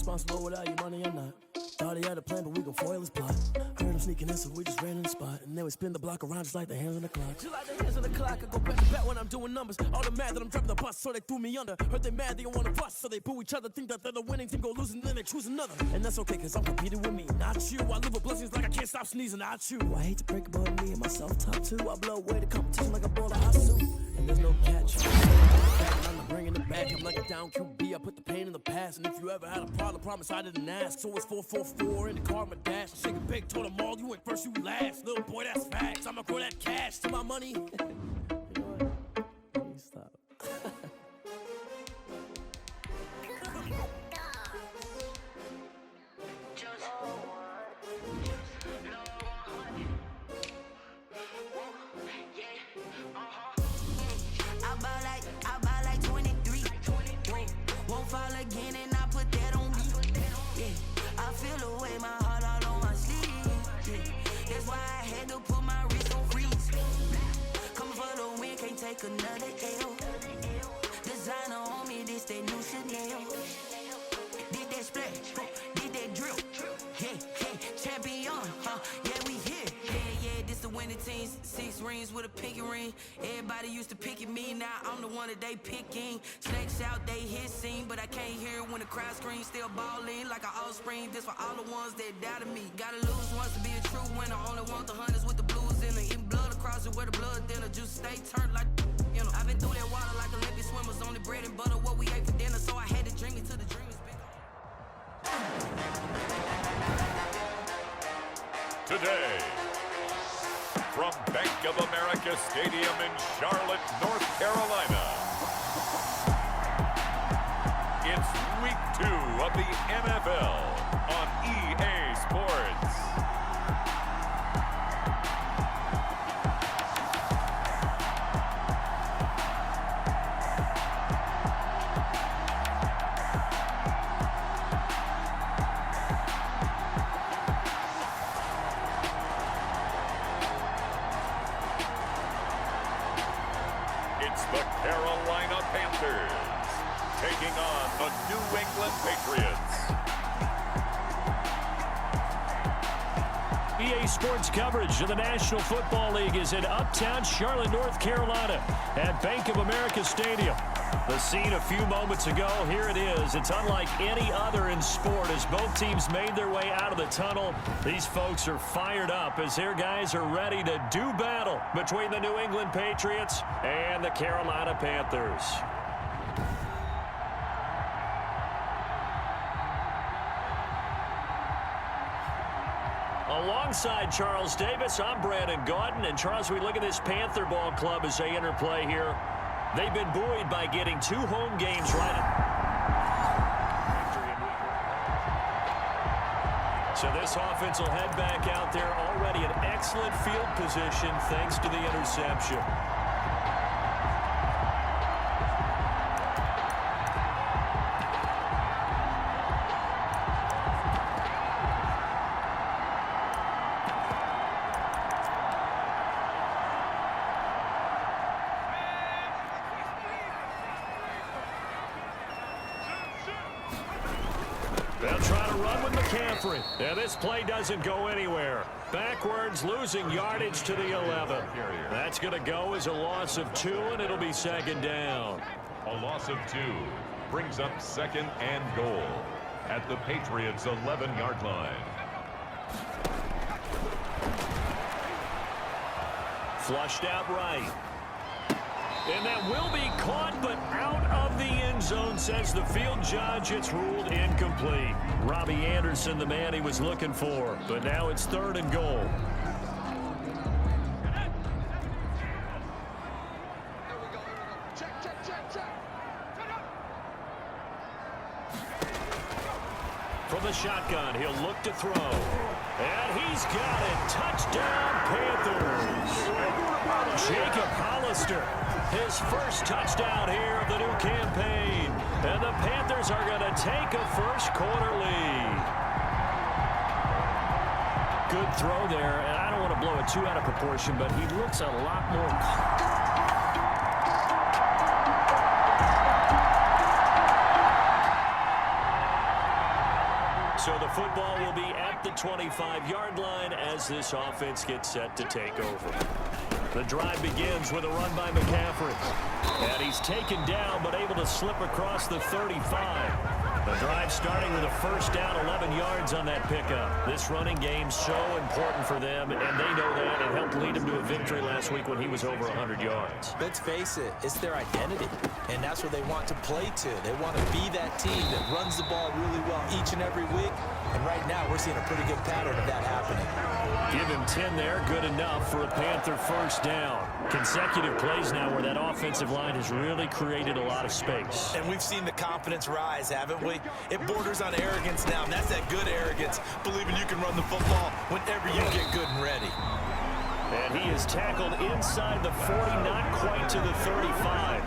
responsible without your money or not. Thought he had a plan, but we gon' foil his plot. Heard him sneaking in, so we just ran in the spot. And then we spin the block around just like the hands on the clock. Just like the hands on the clock, I go back to back when I'm doing numbers. All the mad that I'm driving the bus, so they threw me under. Heard they mad, they don't wanna bust, so they boo each other. Think that they're the winning team, go losing, then they choose another. And that's okay, cause I'm competing with me, not you. I live with blessings like I can't stop sneezing, not you. I hate to break about me and my self-talk too. I blow away the competition like a bowl of hot soup. And there's no catch. I'm not bringing it back, I'm like a down QB. I put the pain in the past, and if you ever had a problem, promise I didn't ask. So it's 4-4-4 in the car, my dash. Shake a big, told them all, you went first, you last. Little boy, that's facts. I'ma grow that cash to my money. You know what? Please stop. I buy like 23. Won't fall again and I put that on me. Yeah, I feel the way, my heart all on my sleeve. Yeah, that's why I had to put my wrist on freeze. Coming for the win, can't take another L. Designer on me, this that new Chanel. Did that splash, did that drill. Yeah, champion, yeah, we here. Yeah, this the winning team. 6 rings with a pinky ring. Everybody used to pick at me, now I'm the one that they picking. Snakes out, they hit scene, but I can't hear it when the crowd screams. Still ballin' like an offspring. This for all the ones that doubted me. Gotta lose once to be a true winner. Only want the hunters with the blues in it. Eating blood across it where the blood dinner. Juice stay turned like, you know. I've been through that water like Olympic swimmers. Only bread and butter what we ate for dinner. So I had to drink it till the dream is bigger. Today, from Bank of America Stadium in Charlotte, North Carolina, it's Week 2 of the NFL on EA Sports. It's the Carolina Panthers taking on the New England Patriots. EA Sports coverage of the National Football League is in uptown Charlotte, North Carolina at Bank of America Stadium. The scene a few moments ago, here it is. It's unlike any other in sport as both teams made their way out of the tunnel. These folks are fired up as their guys are ready to do battle between the New England Patriots and the Carolina Panthers. Alongside Charles Davis, I'm Brandon Gaudin. And Charles, we look at this Panther ball club as they interplay here. They've been buoyed by getting 2 home games right. So this offense will head back out there already in excellent field position thanks to the interception. They'll try to run with McCaffrey. Yeah, this play doesn't go anywhere. Backwards, losing yardage to the 11. That's going to go as a loss of 2, and it'll be 2nd down. A loss of 2 brings up 2nd and goal at the Patriots' 11-yard line. Flushed out right. And that will be caught, but out of the end zone, says the field judge. It's ruled incomplete. Robbie Anderson, the man he was looking for. But now it's 3rd and goal. From the shotgun, he'll look to throw. And he's got it. Touchdown, Panthers. Jacob Hollister, his first touchdown here of the new campaign. And the Panthers are going to take a first-quarter lead. Good throw there, and I don't want to blow it too out of proportion, but he looks a lot more... So the football will be at the 25-yard line as this offense gets set to take over. The drive begins with a run by McCaffrey. And he's taken down but able to slip across the 35. The drive starting with a first down, 11 yards on that pickup. This running game so important for them, and they know that. It helped lead them to a victory last week when he was over 100 yards. Let's face it, it's their identity, and that's what they want to play to. They want to be that team that runs the ball really well each and every week, and right now we're seeing a pretty good pattern of that happening. Give him 10 there, good enough for a Panther first down. Consecutive plays now where that offensive line has really created a lot of space. And we've seen the confidence rise, haven't we? It borders on arrogance now, and that's that good arrogance, believing you can run the football whenever you get good and ready. And he is tackled inside the 40, not quite to the 35.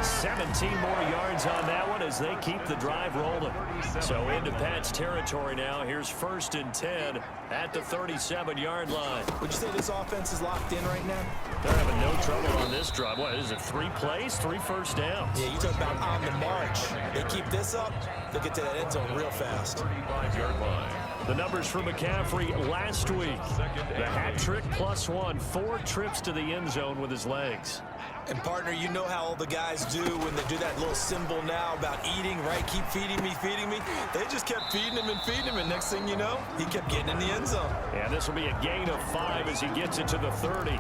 17 more yards on that one as they keep the drive rolling. So into Pat's territory now. Here's 1st and 10 at the 37-yard line. Would you say this offense is locked in right now? They're having no trouble on this drive. What is it, 3 plays, 3 first downs? Yeah, you talk about on the march. They keep this up, they'll get to that end zone real fast. 35-yard line. The numbers for McCaffrey last week. The hat trick +1, 4 trips to the end zone with his legs. And, partner, you know how all the guys do when they do that little symbol now about eating, right? Keep feeding me, feeding me. They just kept feeding him, and next thing you know, he kept getting in the end zone. Yeah, this will be a gain of 5 as he gets it to the 30.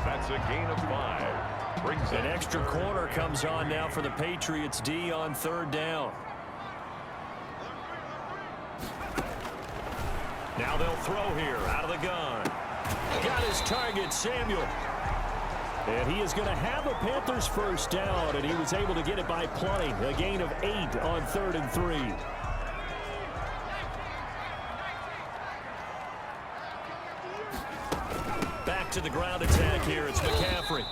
That's a gain of 5. Brings An extra corner comes on now for the Patriots D on 3rd down. Now they'll throw here out of the gun. Got his target, Samuel. And he is going to have a Panthers first down, and he was able to get it by plenty. A gain of 8 on 3rd and 3. Back to the ground attack here. It's McCaffrey.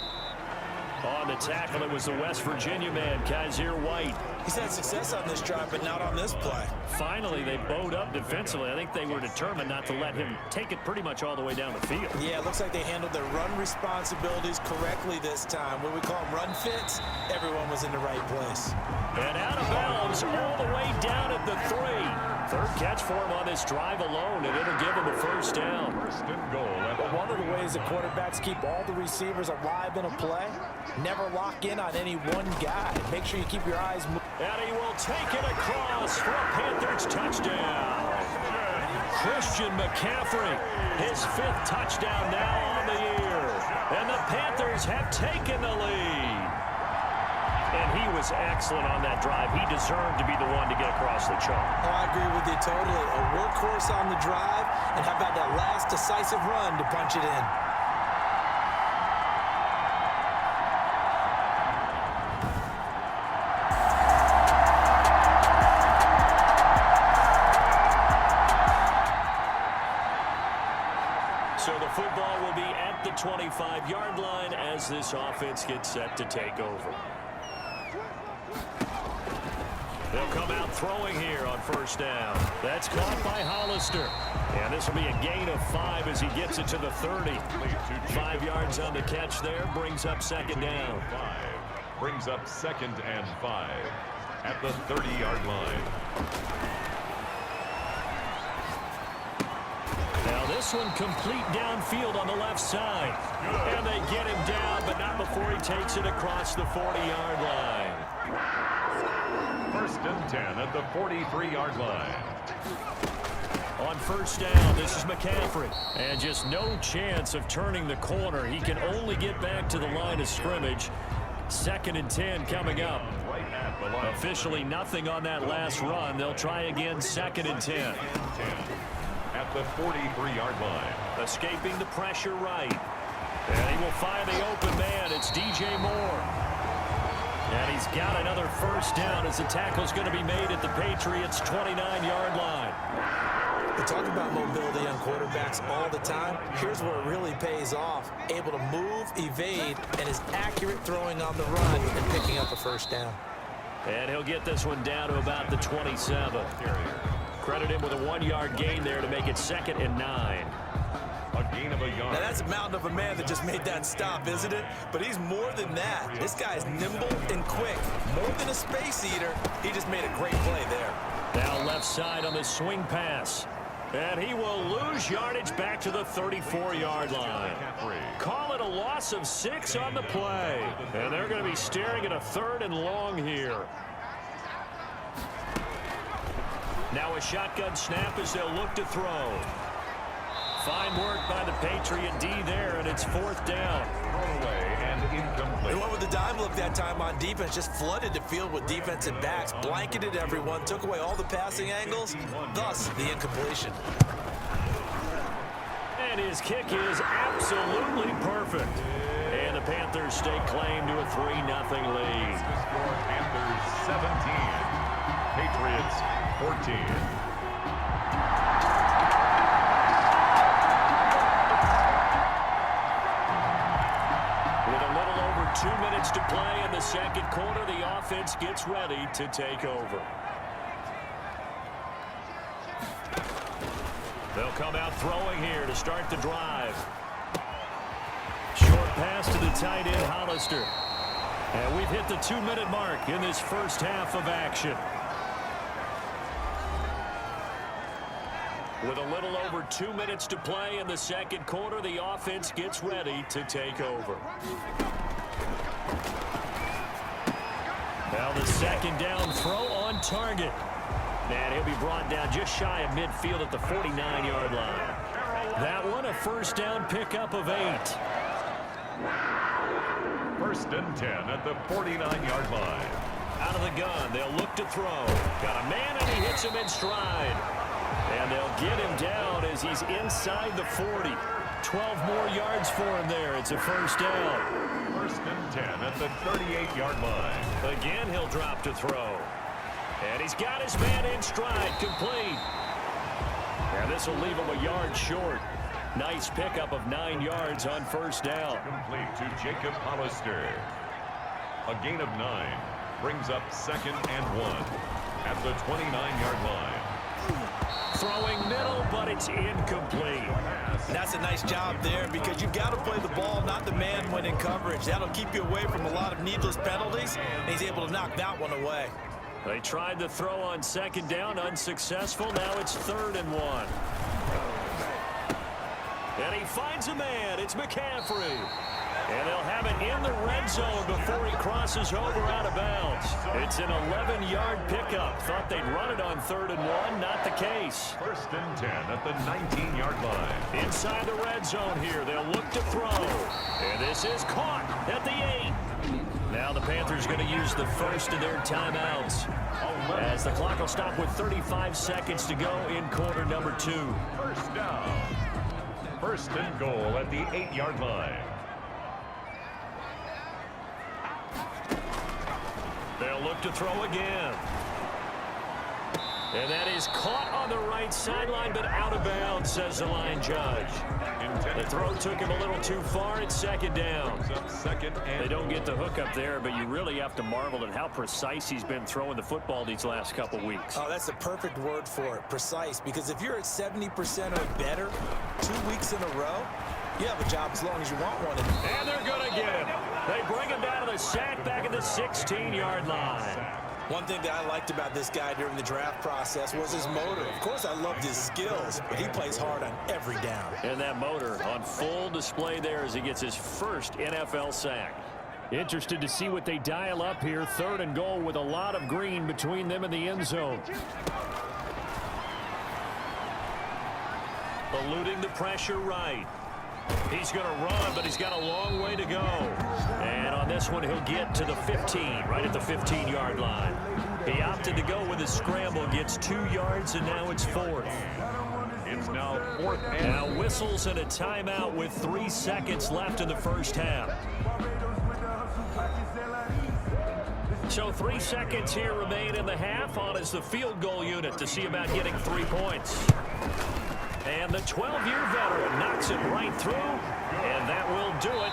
On the tackle, it was the West Virginia man, Kaiser White. He's had success on this drive, but not on this play. Finally, they bowed up defensively. I think they were determined not to let him take it pretty much all the way down the field. Yeah, it looks like they handled their run responsibilities correctly this time. What we call them run fits, everyone was in the right place. And out of bounds all the way down at the 3. 3rd catch for him on this drive alone, and it'll give him a first down. 1st and goal. But one of the ways that quarterbacks keep all the receivers alive in a play, never lock in on any one guy. Make sure you keep your eyes moving. And he will take it across for a Panthers touchdown. Christian McCaffrey, his 5th touchdown now on the year. And the Panthers have taken the lead. And he was excellent on that drive. He deserved to be the one to get across the chalk. Oh, I agree with you totally. A workhorse on the drive, and how about that last decisive run to punch it in? So the football will be at the 25-yard line as this offense gets set to take over. They'll come out throwing here on first down. That's caught by Hollister. And this will be a gain of 5 as he gets it to the 30. 5 yards on the catch there, brings up 2nd down. 5 brings up 2nd and 5 at the 30-yard line. Now this one complete downfield on the left side. And they get him down, but not before he takes it across the 40-yard line. 1st and 10 at the 43-yard line. On first down, this is McCaffrey. And just no chance of turning the corner. He can only get back to the line of scrimmage. 2nd and 10 coming up. Right at the line. Officially nothing on that last run. They'll try again 2nd and 10. At the 43-yard line. Escaping the pressure right. And he will find the open man. It's DJ Moore. And he's got another first down as the tackle's going to be made at the Patriots' 29-yard line. We talk about mobility on quarterbacks all the time. Here's where it really pays off. Able to move, evade, and is accurate throwing on the run and picking up a first down. And he'll get this one down to about the 27. Credit him with a 1-yard gain there to make it 2nd and 9. A gain of a yard. Now that's a mountain of a man that just made that stop, isn't it? But he's more than that. This guy's nimble and quick. More than a space eater, he just made a great play there. Now left side on the swing pass. And he will lose yardage back to the 34-yard line. Call it a loss of 6 on the play. And they're going to be staring at a 3rd and long here. Now a shotgun snap as they'll look to throw. Fine work by the Patriot D there, and it's 4th down. Away and incomplete. They went with the dime look that time on defense, just flooded the field with defensive backs, blanketed everyone, took away all the passing angles, thus the incompletion. And his kick is absolutely perfect. And the Panthers stake claim to a 3-0 lead. Panthers 17, Patriots 14. With a little over 2 minutes to play in the second quarter, the offense gets ready to take over. They'll come out throwing here to start the drive. Short pass to the tight end, Hollister. And we've hit the 2-minute mark in this first half of action. With a little over 2 minutes to play in the second quarter, the offense gets ready to take over. Now the second down throw on target. And he'll be brought down just shy of midfield at the 49-yard line. That one a first down pickup of 8. 1st and 10 at the 49-yard line. Out of the gun, they'll look to throw. Got a man, and he hits him in stride. And they'll get him down as he's inside the 40. 12 more yards for him there. It's a first down. 1st and 10 at the 38-yard line. Again, he'll drop to throw. And he's got his man in stride, complete. And this will leave him a yard short. Nice pickup of 9 yards on first down. Complete to Jacob Hollister. A gain of 9 brings up 2nd and 1 at the 29-yard line. Throwing middle, but it's incomplete. That's a nice job there because you've got to play the ball, not the man when in coverage. That'll keep you away from a lot of needless penalties, and he's able to knock that one away. They tried to throw on second down, unsuccessful. Now it's 3rd and 1. And he finds a man. It's McCaffrey. And they'll have it in the red zone before he crosses over out of bounds. It's an 11-yard pickup. Thought they'd run it on 3rd and 1. Not the case. 1st and 10 at the 19-yard line. Inside the red zone here. They'll look to throw. And this is caught at the 8. Now the Panthers going to use the first of their timeouts as the clock will stop with 35 seconds to go in quarter number 2. First down. 1st and goal at the 8-yard line. They'll look to throw again. And that is caught on the right sideline, but out of bounds, says the line judge. The throw took him a little too far. It's 2nd down. They don't get the hook up there, but you really have to marvel at how precise he's been throwing the football these last couple weeks. Oh, that's the perfect word for it, precise, because if you're at 70% or better 2 weeks in a row, you have a job as long as you want one. And they're going to get him. They bring him down to the sack back at the 16-yard line. One thing that I liked about this guy during the draft process was his motor. Of course, I loved his skills, but he plays hard on every down. And that motor on full display there as he gets his first NFL sack. Interested to see what they dial up here. 3rd and goal with a lot of green between them and the end zone. Eluding the pressure right. He's going to run, but he's got a long way to go. And on this one, he'll get to the 15, right at the 15-yard line. He opted to go with his scramble, gets 2 yards, and now it's 4th. It's now 4th and... Now whistles and a timeout with 3 seconds left in the first half. So 3 seconds here remain in the half. On is the field goal unit to see about getting 3 points. And the 12-year veteran knocks it right through, and that will do it.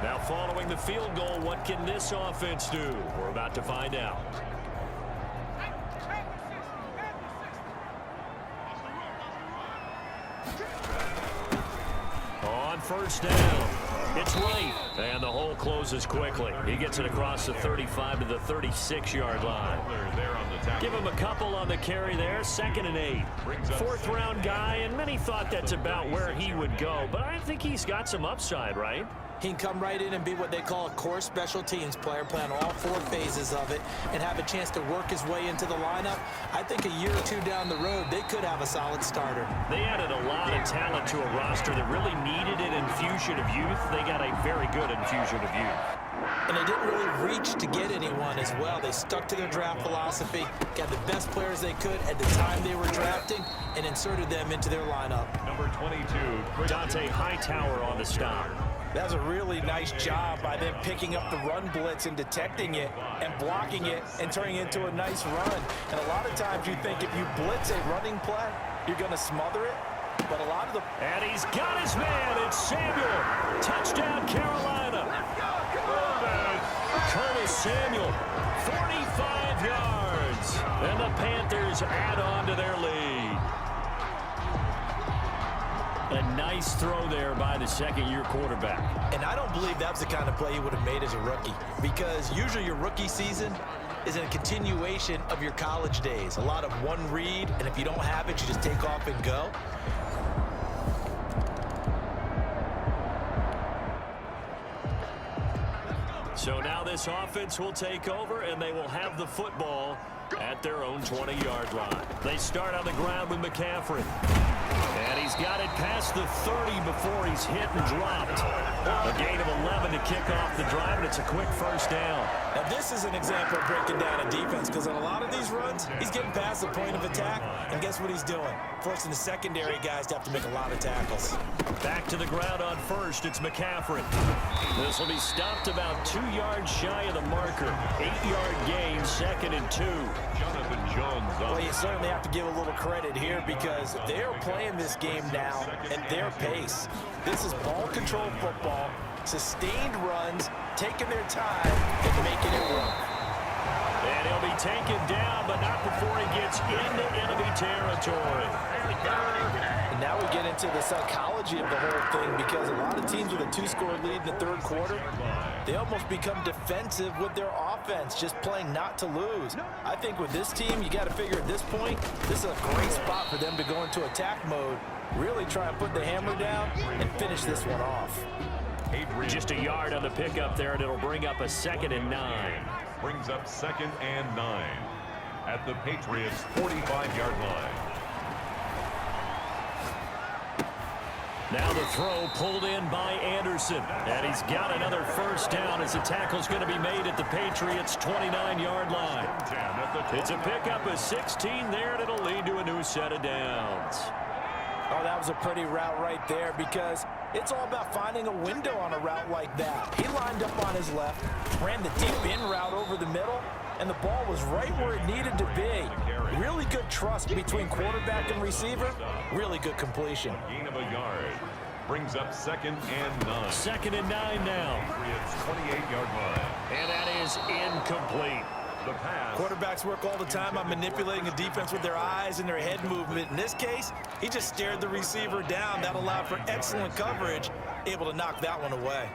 Now following the field goal, what can this offense do? We're about to find out. On first down. It's late, and the hole closes quickly. He gets it across the 35 to the 36-yard line. Give him a couple on the carry there, 2nd and 8. Fourth-round guy, and many thought that's about where he would go, but I think he's got some upside, right? He can come right in and be what they call a core special teams player, playing all 4 phases of it, and have a chance to work his way into the lineup. I think a year or 2 down the road, they could have a solid starter. They added a lot of talent to a roster that really needed an infusion of youth. They got a very good infusion of youth. And they didn't really reach to get anyone as well. They stuck to their draft philosophy, got the best players they could at the time they were drafting, and inserted them into their lineup. Number 22, Dante Hightower on the stop. That was a really nice job by them picking up the run blitz and detecting it and blocking it and turning it into a nice run. And a lot of times you think if you blitz a running play, you're going to smother it. But a lot of the... And he's got his man. It's Samuel. Touchdown, Carolina. Curtis Samuel, 45 yards. And the Panthers add on to their lead. A nice throw there by the second-year quarterback. And I don't believe that's the kind of play he would have made as a rookie, because usually your rookie season is a continuation of your college days. A lot of one read, and if you don't have it, you just take off and go. So now this offense will take over, and they will have the football at their own 20-yard line. They start on the ground with McCaffrey. And he's got it past the 30 before he's hit and dropped. A gain of 11 to kick off the drive, and it's a quick first down. Now this is an example of breaking down a defense, because on a lot of these runs, he's getting past the point of attack, and guess what he's doing? Forcing the secondary guys to have to make a lot of tackles. Back to the ground on first, it's McCaffrey. This will be stopped about 2 yards shy of the marker. 8-yard gain, 2nd and 2. Jonathan Jones up. Well, you certainly have to give a little credit here, because they're playing this game now at their pace. This is ball control football, sustained runs, taking their time and making it work. And he'll be taken down, but not before he gets into enemy territory. And now we get into the psychology of the whole thing, because a lot of teams with a 2-score lead in the 3rd quarter, they almost become defensive with their offense, just playing not to lose. I think with this team, you got to figure at this point, this is a great spot for them to go into attack mode, really try and put the hammer down and finish this one off. Just a yard on the pickup there, and it'll bring up a 2nd and 9. Brings up 2nd and 9 at the Patriots' 45-yard line. Now the throw pulled in by Anderson. And he's got another first down as the tackle's going to be made at the Patriots' 29-yard line. It's a pickup of 16 there, and it'll lead to a new set of downs. Oh, that was a pretty route right there, because it's all about finding a window on a route like that. He lined up on his left, ran the deep in route over the middle, and the ball was right where it needed to be. Really good trust between quarterback and receiver. Really good completion. Gain of a yard. Brings up 2nd and 9. 2nd and 9 now. Patriots' 28-yard line. And that is incomplete. The pass. Quarterbacks work all the time on manipulating a defense with their eyes and their head movement. In this case, he just stared the receiver down. That allowed for excellent coverage, able to knock that one away.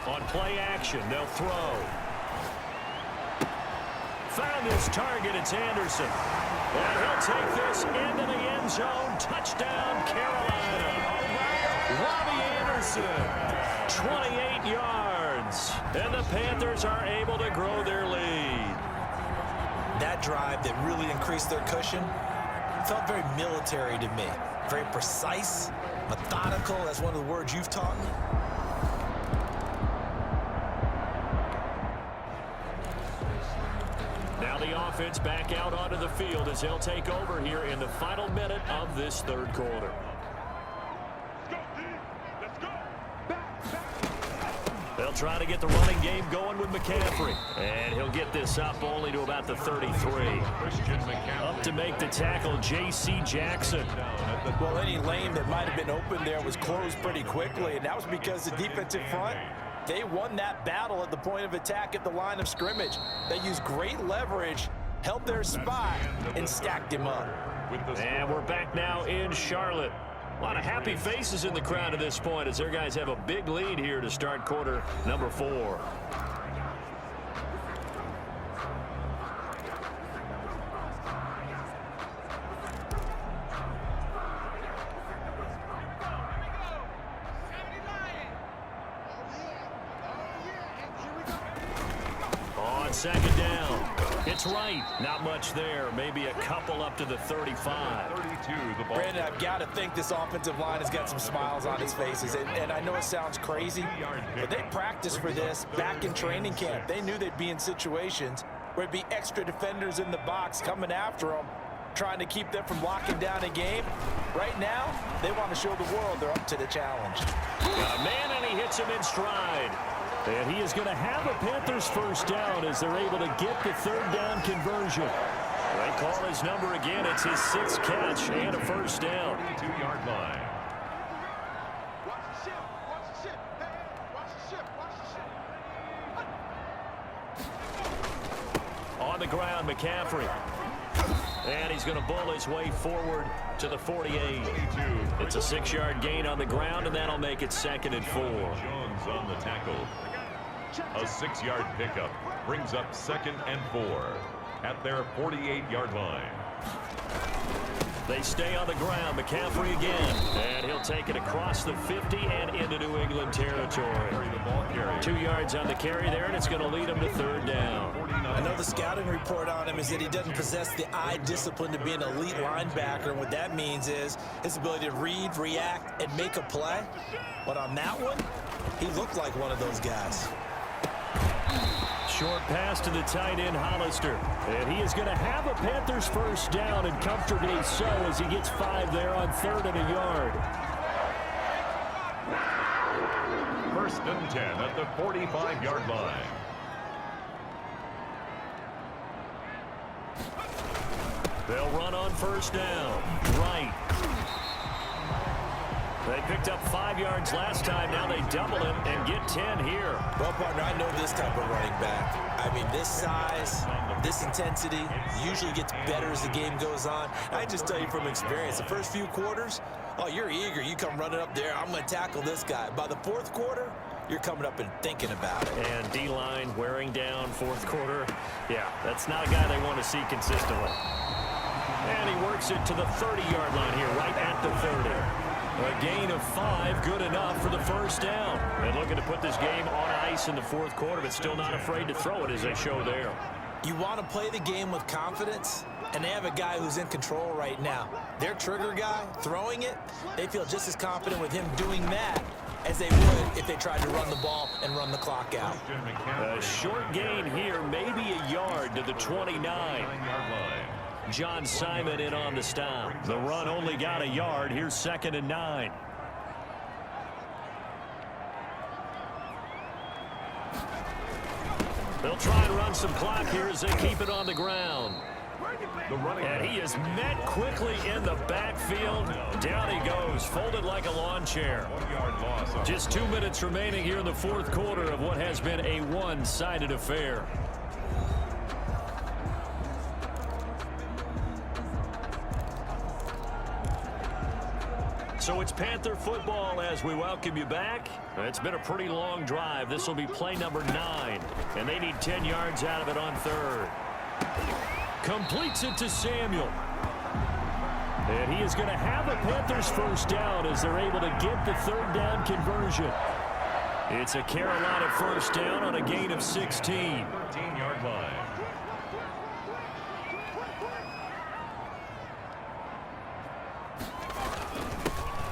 On play action, they'll throw. Found his target, it's Anderson. And he'll take this into the end zone. Touchdown, Carolina. Robbie Anderson, 28 yards. And the Panthers are able to grow their lead. That drive that really increased their cushion felt very military to me. Very precise, methodical, that's one of the words you've taught me. Now the offense back out onto the field as they'll take over here in the final minute of this 3rd quarter. They'll try to get the running game going with McCaffrey. And he'll get this up only to about the 33. Up to make the tackle, J.C. Jackson. Well, any lane that might have been open there was closed pretty quickly, and that was because the defensive front, they won that battle at the point of attack at the line of scrimmage. They used great leverage, held their spot, and stacked him up. And we're back now in Charlotte. A lot of happy faces in the crowd at this point as their guys have a big lead here to start quarter number 4. On second down. It's right. Not much there. Maybe a couple up to the 35. 32, the ball. Brandon, I've got to think this offensive line has got some smiles on its faces. And I know it sounds crazy, but they practiced for this back in training camp. They knew they'd be in situations where it'd be extra defenders in the box coming after them, trying to keep them from locking down a game. Right now, they want to show the world they're up to the challenge. Got a man, and he hits him in stride. And he is going to have a Panthers first down as they're able to get the third down conversion. They call his number again. It's his 6th catch and a first down. 42-yard line. On the ground, McCaffrey. And he's going to bull his way forward to the 48. It's a 6-yard gain on the ground, and that'll make it 2nd and 4. Jones on the tackle. A 6-yard pickup brings up 2nd and 4 at their 48-yard line. They stay on the ground. McCaffrey again. And he'll take it across the 50 and into New England territory. 2 yards on the carry there, and it's going to lead him to third down. I know the scouting report on him is that he doesn't possess the eye discipline to be an elite linebacker, and what that means is his ability to read, react, and make a play. But on that one, he looked like one of those guys. Short pass to the tight end, Hollister. And he is going to have a Panthers first down, and comfortably so as he gets 5 there on 3rd and a yard. 1st and 10 at the 45-yard line. They'll run on first down. Right. They picked up 5 yards last time. Now they double it and get 10 here. Well, partner, I know this type of running back. I mean, this size, this intensity usually gets better as the game goes on. I just tell you from experience, the first few quarters, oh, you're eager. You come running up there. I'm going to tackle this guy. By the 4th quarter, you're coming up and thinking about it. And D-line wearing down 4th quarter. Yeah, that's not a guy they want to see consistently. And he works it to the 30-yard line here, right at the 30. A gain of 5, good enough for the first down. And looking to put this game on ice in the 4th quarter, but still not afraid to throw it as they show there. You want to play the game with confidence, and they have a guy who's in control right now. Their trigger guy, throwing it, they feel just as confident with him doing that as they would if they tried to run the ball and run the clock out. A short gain here, maybe a yard to the 29. John Simon in on the stop. The run only got a yard. Here's 2nd and 9. They'll try and run some clock here as they keep it on the ground. And he is met quickly in the backfield. Down he goes, folded like a lawn chair. Just 2 minutes remaining here in the 4th quarter of what has been a one-sided affair. So it's Panther football as we welcome you back. It's been a pretty long drive. This will be play number 9, and they need 10 yards out of it on 3rd. Completes it to Samuel. And he is going to have a Panthers first down as they're able to get the 3rd down conversion. It's a Carolina first down on a gain of 16. 13-yard line.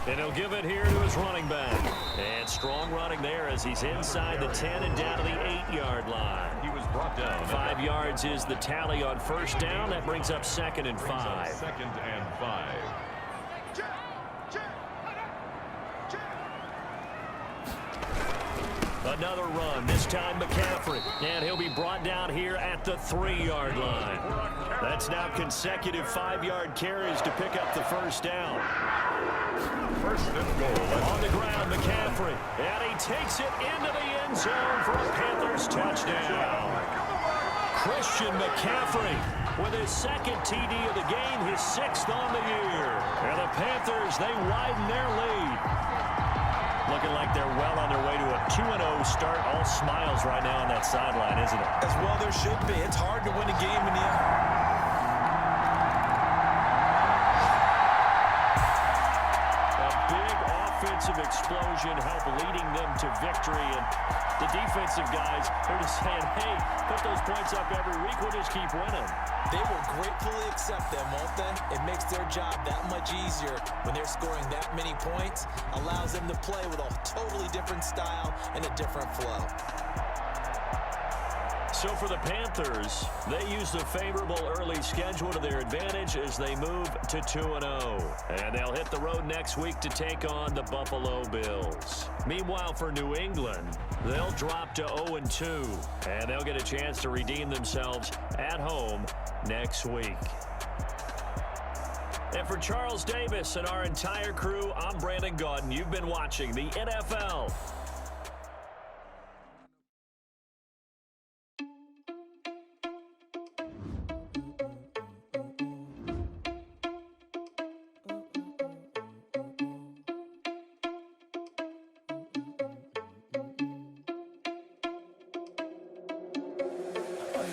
And he'll give it here to his running back. And strong running there as he's inside the 10 and down to the 8-yard line. He was brought down. 5 yards is the tally on first down. That brings up 2nd and 5. 2nd and 5. Another run, this time McCaffrey. And he'll be brought down here at the 3-yard line. That's now consecutive 5-yard carries to pick up the first down. 1st and goal. On the ground, McCaffrey. And he takes it into the end zone for a Panthers touchdown. Christian McCaffrey with his 2nd TD of the game, his 6th on the year. And the Panthers Panthers, they widen their lead. Looking like they're well on their way to a 2-0 start. All smiles right now on that sideline, isn't it? As well there should be. It's hard to win a game in the offensive explosion help leading them to victory, and the defensive guys, they're just saying, hey, put those points up every week, we'll just keep winning. They will gratefully accept them, won't they? It makes their job that much easier when they're scoring that many points, allows them to play with a totally different style and a different flow. So for the Panthers, they use the favorable early schedule to their advantage as they move to 2-0. And they'll hit the road next week to take on the Buffalo Bills. Meanwhile, for New England, they'll drop to 0-2. And they'll get a chance to redeem themselves at home next week. And for Charles Davis and our entire crew, I'm Brandon Gaudin. You've been watching the NFL.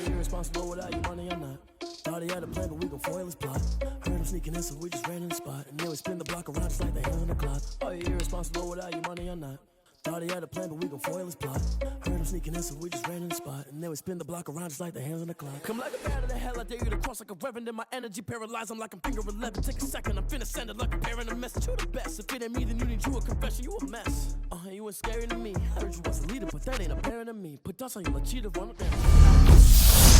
Irresponsible without your money, I'm not. Thought he had a plan, but we gon' foil his plot. Heard him sneaking in, so we just ran in the spot. And then we spin the block around just like the hands on the clock. Are you irresponsible without your money, I'm not. Thought he had a plan, but we gon' foil his plot. Heard him sneaking in, so we just ran in the spot. And then we spin the block around just like the hands on the clock. Come like a bat of the hell, I dare you to cross like a reverend. In my energy paralyzed, I'm like I'm finger 11. Take a second, I'm finna send it like a parent a message. You the best, if it ain't me, then you need you a confession. You a mess. You ain't scary to me. Heard you was a leader, but that ain't apparent to me. Put dust on you like cheetah on a